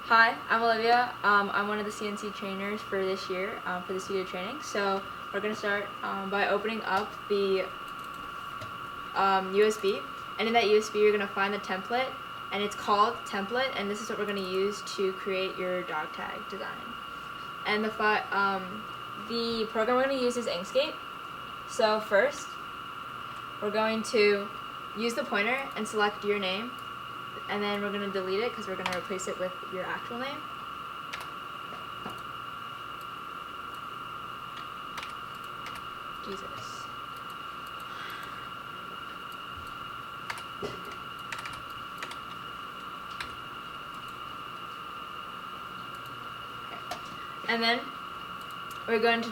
Hi, I'm Olivia. I'm one of the CNC trainers for this year for the studio training. So we're going to start by opening up the USB, and in that USB you're going to find the template, and it's called template, and this is what we're going to use to create your dog tag design. And the program we're going to use is Inkscape. So first we're going to use the pointer and select your name, and then we're going to delete it because we're going to replace it with your actual name. Jesus. Okay. And then we're going to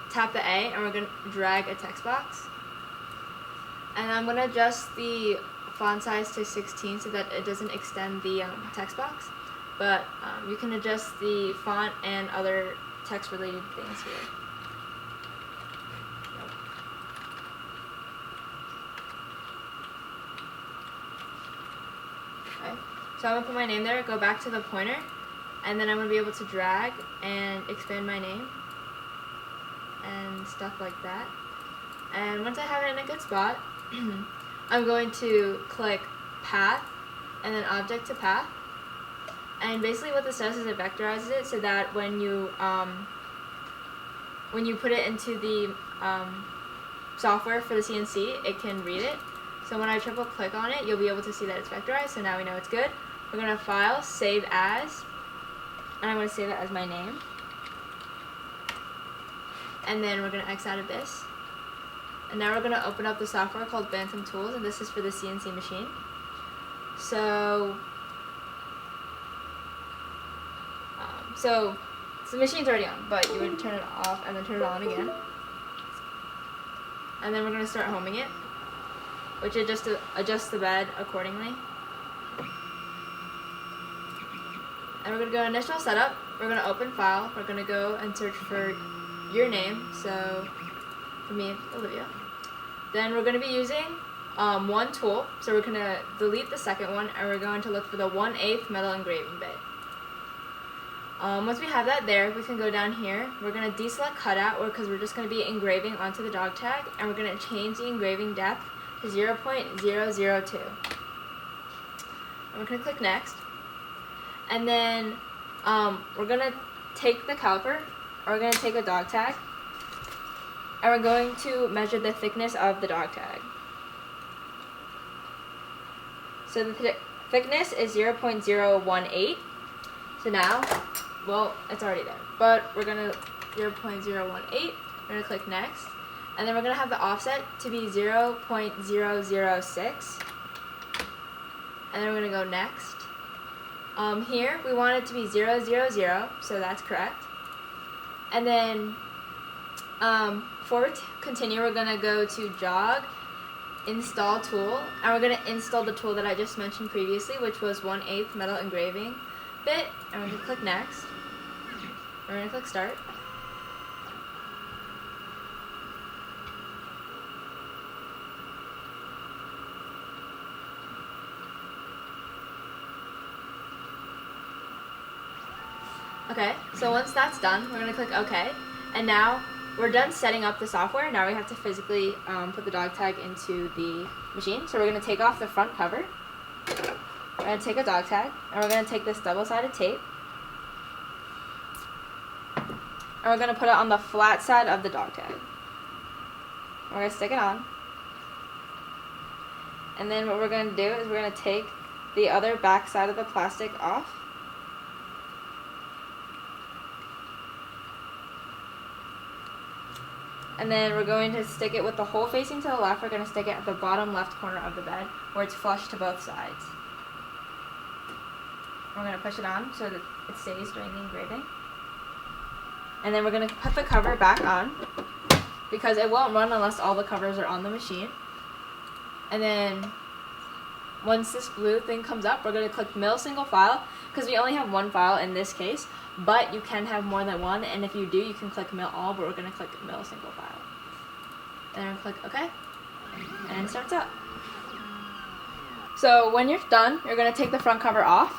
tap the A, and we're going to drag a text box. And I'm going to adjust the font size to 16 so that it doesn't extend the text box. But you can adjust the font and other text related things here. Okay. So I'm going to put my name there, go back to the pointer, and then I'm going to be able to drag and expand my name and stuff like that. And once I have it in a good spot, I'm going to click path and then object to path. And basically what this does is it vectorizes it so that when you put it into the software for the CNC, it can read it. So when I triple click on it, you'll be able to see that it's vectorized, so now we know it's good. We're going to file, save as, and I'm going to save it as my name. And then we're going to X out of this. And now we're going to open up the software called Bantam Tools, and this is for the CNC machine. So the machine's already on, but you would turn it off and then turn it on again. And then we're going to start homing it, which is just to adjust the bed accordingly. And we're going to go initial setup. We're going to open file. We're going to go and search for your name. So for me, Olivia. Then we're going to be using one tool. So we're going to delete the second one, and we're going to look for the 1/8 metal engraving bit. Once we have that there, we can go down here. We're going to deselect cutout because we're just going to be engraving onto the dog tag, and we're going to change the engraving depth to 0.002. And we're going to click next. And then we're going to take the caliper, or we're going to take a dog tag, and we're going to measure the thickness of the dog tag. So the thickness is 0.018. So now, well, it's already there, but we're going to 0.018. We're going to click next, and then we're going to have the offset to be 0.006. And then we're going to go next. Here we want it to be 000, so that's correct. And then for continue, we're going to go to jog, install tool, and we're going to install the tool that I just mentioned previously, which was 1/8 metal engraving bit, and we're going to click next. We're going to click start. Okay, so once that's done, we're going to click OK, and now we're done setting up the software. Now we have to physically put the dog tag into the machine. So we're going to take off the front cover. We're going to take a dog tag, and we're going to take this double-sided tape, and we're going to put it on the flat side of the dog tag. We're going to stick it on. And then what we're going to do is we're going to take the other back side of the plastic off. And then we're going to stick it with the hole facing to the left. We're going to stick it at the bottom left corner of the bed where it's flush to both sides. We're going to push it on so that it stays during the engraving. And then we're going to put the cover back on because it won't run unless all the covers are on the machine. And then once this blue thing comes up, we're going to click mill single file because we only have one file in this case. But you can have more than one, and if you do, you can click mill all, but we're going to click mill single file. And then click OK, and it starts up. So when you're done, you're going to take the front cover off,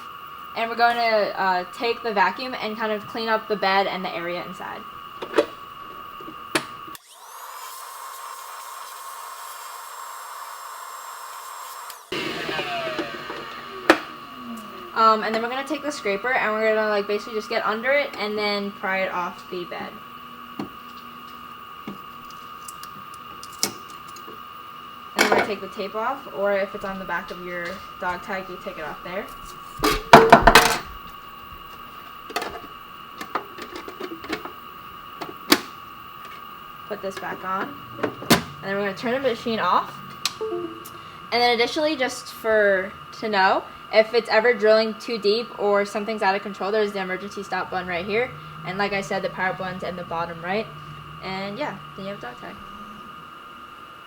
and we're going to take the vacuum and kind of clean up the bed and the area inside. And then we're going to take the scraper and we're going to like basically just get under it and then pry it off the bed. And then we're going to take the tape off, or if it's on the back of your dog tag, you take it off there. Put this back on. And then we're going to turn the machine off. And then additionally, just to know, if it's ever drilling too deep or something's out of control, there's the emergency stop button right here. And like I said, the power button's in the bottom right. And yeah, then you have dog tag.